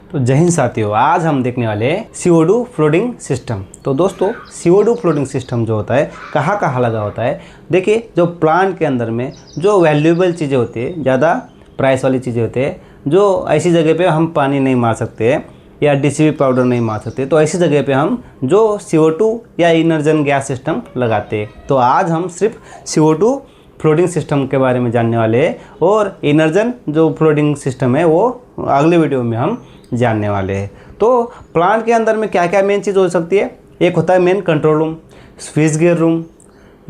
तो जय हिंद साथियों, आज हम देखने वाले हैं CO2 फ्लोटिंग सिस्टम। तो दोस्तों CO2 फ्लोटिंग सिस्टम जो होता है कहाँ कहाँ लगा होता है। देखिए, जो प्लांट के अंदर में जो वैल्यूएबल चीज़ें होती है, ज़्यादा प्राइस वाली चीज़ें होती है, जो ऐसी जगह पे हम पानी नहीं मार सकते हैं या DCP पाउडर नहीं मार सकते, तो ऐसी जगह पे हम जो CO2 या इनर्जन गैस सिस्टम लगाते हैं। तो आज हम सिर्फ CO2 फ्लोटिंग सिस्टम के बारे में जानने वाले हैं और इनर्जन जो फ्लोटिंग सिस्टम है वो अगले वीडियो में हम जानने वाले हैं। तो प्लांट के अंदर में क्या क्या मेन चीज़ हो सकती है। एक होता है main control room, switch gear room,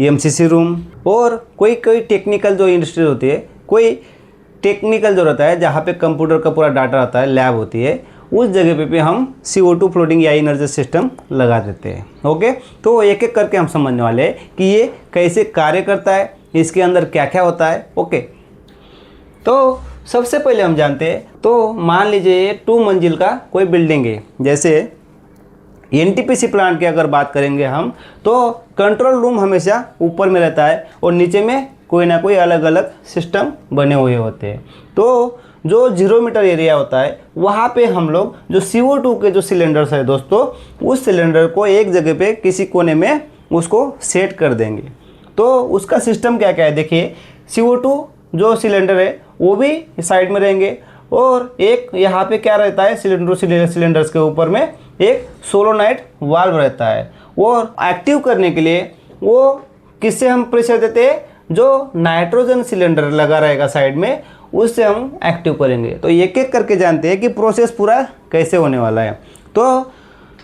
MCC room, और कोई टेक्निकल जो इंडस्ट्री होती है, कोई टेक्निकल जो रहता है जहाँ पे कंप्यूटर का पूरा डाटा रहता है, लैब होती है, उस जगह पे हम CO2 फ्लोटिंग या इनर्जी सिस्टम लगा देते हैं। ओके, तो एक एक करके हम समझने वाले हैं कि ये कैसे कार्य करता है, इसके अंदर क्या क्या होता है। ओके, तो सबसे पहले हम जानते हैं, तो मान लीजिए 2 मंजिल का कोई बिल्डिंग है। जैसे NTPC प्लांट की अगर बात करेंगे हम, तो कंट्रोल रूम हमेशा ऊपर में रहता है और नीचे में कोई ना कोई अलग अलग सिस्टम बने हुए होते हैं। तो जो 0 मीटर एरिया होता है वहाँ पे हम लोग जो CO2 के जो सिलेंडर्स है दोस्तों, उस सिलेंडर को एक जगह पे किसी कोने में उसको सेट कर देंगे। तो उसका सिस्टम क्या क्या है, देखिए CO2 जो सिलेंडर है वो भी साइड में रहेंगे, और एक यहाँ पे क्या रहता है, सिलेंडर्स के ऊपर में एक सोलोनाइट वाल्व रहता है। और एक्टिव करने के लिए वो किससे हम प्रेशर देते हैं, जो नाइट्रोजन सिलेंडर लगा रहेगा साइड में, उससे हम एक्टिव करेंगे। तो एक एक करके जानते हैं कि प्रोसेस पूरा कैसे होने वाला है। तो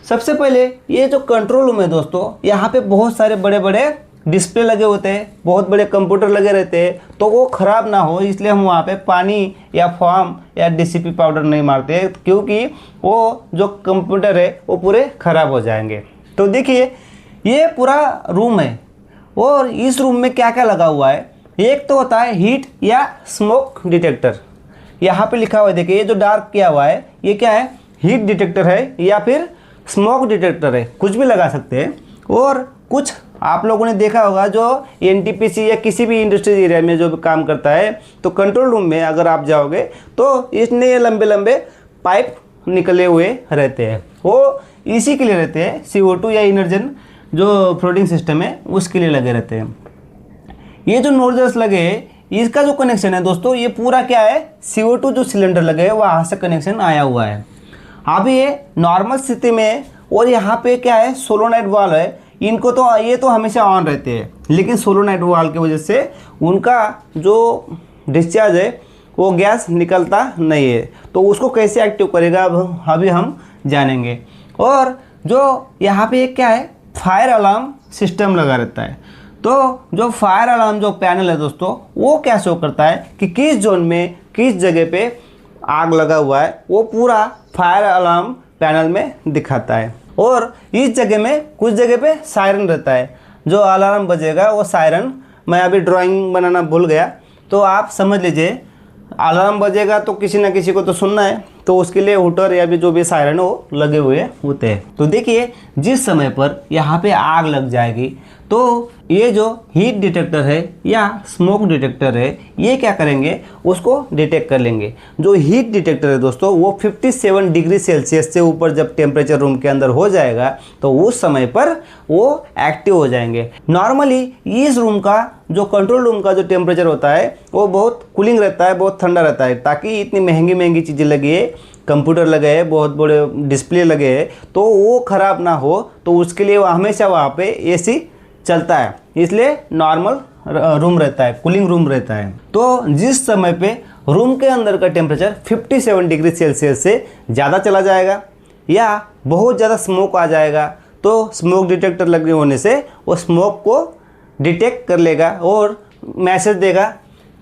सबसे पहले ये जो कंट्रोल रूम है दोस्तों, यहाँ पे बहुत सारे बड़े बड़े डिस्प्ले लगे होते हैं, बहुत बड़े कंप्यूटर लगे रहते हैं, तो वो ख़राब ना हो इसलिए हम वहाँ पे पानी या फॉर्म या DCP पाउडर नहीं मारते, क्योंकि वो जो कंप्यूटर है वो पूरे ख़राब हो जाएंगे। तो देखिए, ये पूरा रूम है और इस रूम में क्या क्या लगा हुआ है। एक तो होता है हीट या स्मोक डिटेक्टर, यहाँ पे लिखा हुआ है, देखिए ये जो डार्क किया हुआ है ये क्या है, हीट डिटेक्टर है या फिर स्मोक डिटेक्टर है, कुछ भी लगा सकते हैं। और कुछ आप लोगों ने देखा होगा जो NTPC या किसी भी इंडस्ट्री एरिया में जो काम करता है, तो कंट्रोल रूम में अगर आप जाओगे तो इसने ये लंबे लंबे पाइप निकले हुए रहते हैं, वो इसी के लिए रहते हैं, CO2 या इनर्जन जो फ्लोटिंग सिस्टम है उसके लिए लगे रहते हैं। ये जो नोजल्स लगे हैं, इसका जो कनेक्शन है दोस्तों, ये पूरा क्या है, CO2 जो सिलेंडर लगे हैं वहाँ से कनेक्शन आया हुआ है। अभी ये नॉर्मल स्थिति में है और यहाँ पे क्या है, सोलोनाइट वाल्व है, इनको तो ये तो हमेशा ऑन रहते हैं, लेकिन सोलोनाइट वाल्व की वजह से उनका जो डिस्चार्ज है वो गैस निकलता नहीं है। तो उसको कैसे एक्टिव करेगा अभी हम जानेंगे। और जो यहाँ पे क्या है, फायर अलार्म सिस्टम लगा रहता है। तो जो फायर अलार्म जो पैनल है दोस्तों, वो क्या शो करता है कि किस जोन में किस जगह पे आग लगा हुआ है, वो पूरा फायर अलार्म पैनल में दिखाता है। और इस जगह में कुछ जगह पे सायरन रहता है, जो अलार्म बजेगा वो सायरन, मैं अभी ड्राइंग बनाना भूल गया, तो आप समझ लीजिए अलार्म बजेगा तो किसी ना किसी को तो सुनना है, तो उसके लिए हूटर या भी जो भी सायरन वो लगे हुए होते हैं। तो देखिए, जिस समय पर यहाँ पे आग लग जाएगी तो ये जो हीट डिटेक्टर है या स्मोक डिटेक्टर है, ये क्या करेंगे, उसको डिटेक्ट कर लेंगे। जो हीट डिटेक्टर है दोस्तों, वो 57 डिग्री सेल्सियस से ऊपर जब टेम्परेचर रूम के अंदर हो जाएगा तो उस समय पर वो एक्टिव हो जाएंगे। नॉर्मली इस रूम का जो कंट्रोल रूम का जो टेम्परेचर होता है वो बहुत कूलिंग रहता है, बहुत ठंडा रहता है, ताकि इतनी महंगी महंगी चीज़ें लगी है, कंप्यूटर लगे हैं, बहुत बड़े डिस्प्ले लगे हैं, तो वो ख़राब ना हो, तो उसके लिए हमेशा वहाँ पे AC चलता है, इसलिए नॉर्मल रूम रहता है, कूलिंग रूम रहता है। तो जिस समय पे रूम के अंदर का टेम्परेचर 57 डिग्री सेल्सियस से ज़्यादा चला जाएगा या बहुत ज़्यादा स्मोक आ जाएगा, तो स्मोक डिटेक्टर लगे होने से वो स्मोक को डिटेक्ट कर लेगा और मैसेज देगा।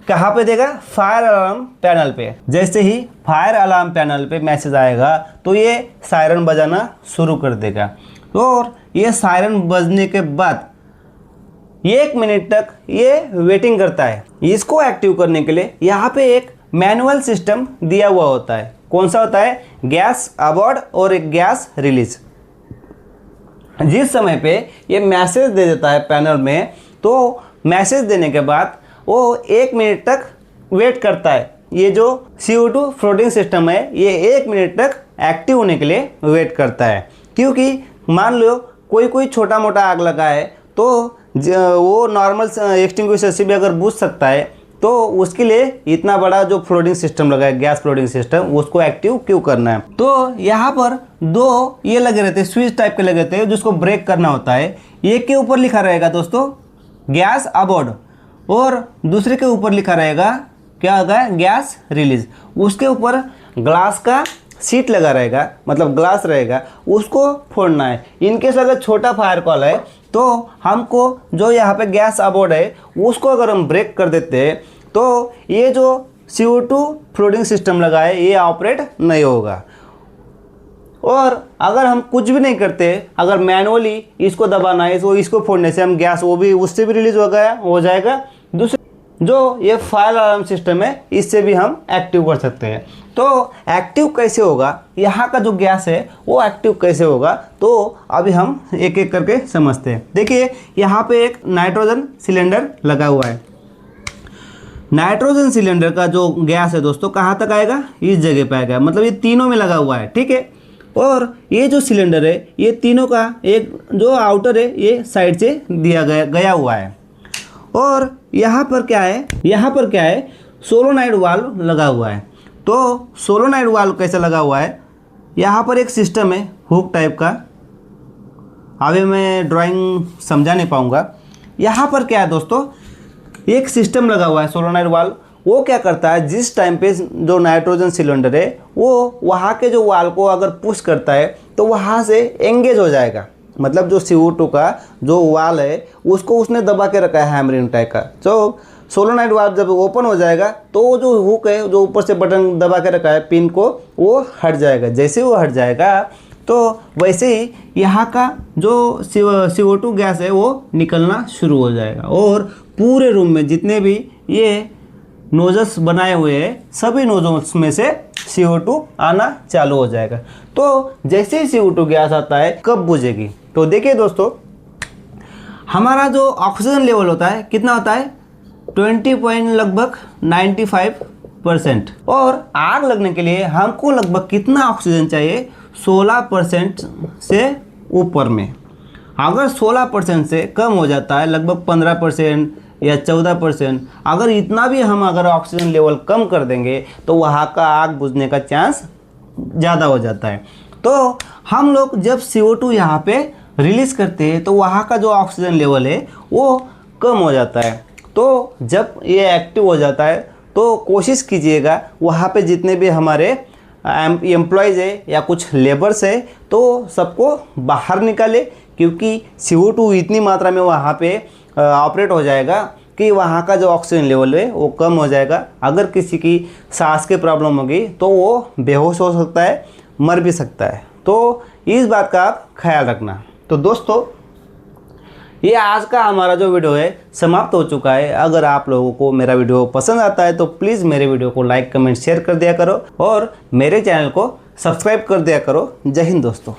कहाँ पे देगा, फायर अलार्म पैनल पे। जैसे ही फायर अलार्म पैनल पे मैसेज आएगा तो ये सायरन बजाना शुरू कर देगा, और ये सायरन बजने के बाद 1 मिनट तक ये वेटिंग करता है। इसको एक्टिव करने के लिए यहाँ पे एक मैनुअल सिस्टम दिया हुआ होता है। कौन सा होता है, गैस अबॉर्ड और एक गैस रिलीज। जिस समय पे ये मैसेज दे देता है पैनल में, तो मैसेज देने के बाद वो 1 मिनट तक वेट करता है ये जो CO2 फ्लोटिंग सिस्टम है ये 1 मिनट तक एक्टिव होने के लिए वेट करता है, क्योंकि मान लो कोई छोटा मोटा आग लगा है तो वो नॉर्मल एक्सटिंग्विशर से भी अगर बुझ सकता है, तो उसके लिए इतना बड़ा जो फ्लोटिंग सिस्टम लगा है, गैस फ्लोटिंग सिस्टम, उसको एक्टिव क्यों करना है। तो यहाँ पर 2 ये लगे रहते हैं, स्विच टाइप के लगे रहते हैं, जिसको ब्रेक करना होता है। एक के ऊपर लिखा रहेगा दोस्तों गैस अबॉर्ड, और दूसरे के ऊपर लिखा रहेगा क्या होगा, गैस रिलीज। उसके ऊपर ग्लास का सीट लगा रहेगा, मतलब ग्लास रहेगा, उसको फोड़ना है। इनकेस अगर छोटा फायर कॉल है तो हमको जो यहाँ पे गैस अबॉर्ड है उसको अगर हम ब्रेक कर देते हैं तो ये जो CO2 फ्लोटिंग सिस्टम लगा है ये ऑपरेट नहीं होगा। और अगर हम कुछ भी नहीं करते, अगर मैनुअली इसको दबाना है, इसको फोड़ने से हम गैस वो भी उससे भी रिलीज हो जाएगा। दूसरे जो ये फायर अलार्म सिस्टम है इससे भी हम एक्टिव कर सकते हैं। तो एक्टिव कैसे होगा, यहाँ का जो गैस है वो एक्टिव कैसे होगा, तो अभी हम एक एक करके समझते हैं। देखिए यहाँ पे एक नाइट्रोजन सिलेंडर लगा हुआ है। नाइट्रोजन सिलेंडर का जो गैस है दोस्तों कहाँ तक आएगा, इस जगह पे आएगा, मतलब ये तीनों में लगा हुआ है, ठीक है। और ये जो सिलेंडर है ये तीनों का एक जो आउटर है ये साइड से दिया गया हुआ है। और यहाँ पर क्या है, सोलोनाइड वाल्व लगा हुआ है। तो सोलोनाइड वाल्व कैसे लगा हुआ है, यहाँ पर एक सिस्टम है हुक टाइप का, अभी मैं ड्राइंग समझा नहीं पाऊँगा। यहाँ पर क्या है दोस्तों, एक सिस्टम लगा हुआ है सोलोनाइड वाल्व। वो क्या करता है, जिस टाइम पे जो नाइट्रोजन सिलेंडर है वो वहाँ के जो वाल्व को अगर पुश करता है तो वहाँ से एंगेज हो जाएगा, मतलब जो CO2 का जो वाल है उसको उसने दबा के रखा है हैमरिंग टाइप का। तो सोलोनाइड वाल्व जब ओपन हो जाएगा तो जो हुक है जो ऊपर से बटन दबा के रखा है पिन को, वो हट जाएगा। जैसे वो हट जाएगा तो वैसे ही यहाँ का जो CO2 गैस है वो निकलना शुरू हो जाएगा, और पूरे रूम में जितने भी ये नोजल्स बनाए हुए हैं सभी नोजल्स में से CO2 आना चालू हो जाएगा। तो जैसे ही CO2 गैस आता है कब बुझेगी, तो देखिए दोस्तों हमारा जो ऑक्सीजन लेवल होता है कितना होता है, 20.95%। और आग लगने के लिए हमको लगभग कितना ऑक्सीजन चाहिए, 16% से ऊपर में। अगर 16% से कम हो जाता है, लगभग 15% या 14%, अगर इतना भी हम अगर ऑक्सीजन लेवल कम कर देंगे तो वहाँ का आग बुझने का चांस ज़्यादा हो जाता है। तो हम लोग जब CO2 यहाँ पे रिलीज़ करते हैं तो वहाँ का जो ऑक्सीजन लेवल है वो कम हो जाता है। तो जब ये एक्टिव हो जाता है तो कोशिश कीजिएगा वहाँ पे जितने भी हमारे एम्प्लॉयज़ है या कुछ लेबर्स है तो सबको बाहर निकाले, क्योंकि CO2 इतनी मात्रा में वहाँ पे ऑपरेट हो जाएगा कि वहाँ का जो ऑक्सीजन लेवल है वो कम हो जाएगा। अगर किसी की सांस की प्रॉब्लम होगी तो वो बेहोश हो सकता है, मर भी सकता है। तो इस बात का आप ख्याल रखना। तो दोस्तों ये आज का हमारा जो वीडियो है समाप्त हो चुका है। अगर आप लोगों को मेरा वीडियो पसंद आता है तो प्लीज़ मेरे वीडियो को लाइक कमेंट शेयर कर दिया करो, और मेरे चैनल को सब्सक्राइब कर दिया करो। जय हिंद दोस्तों।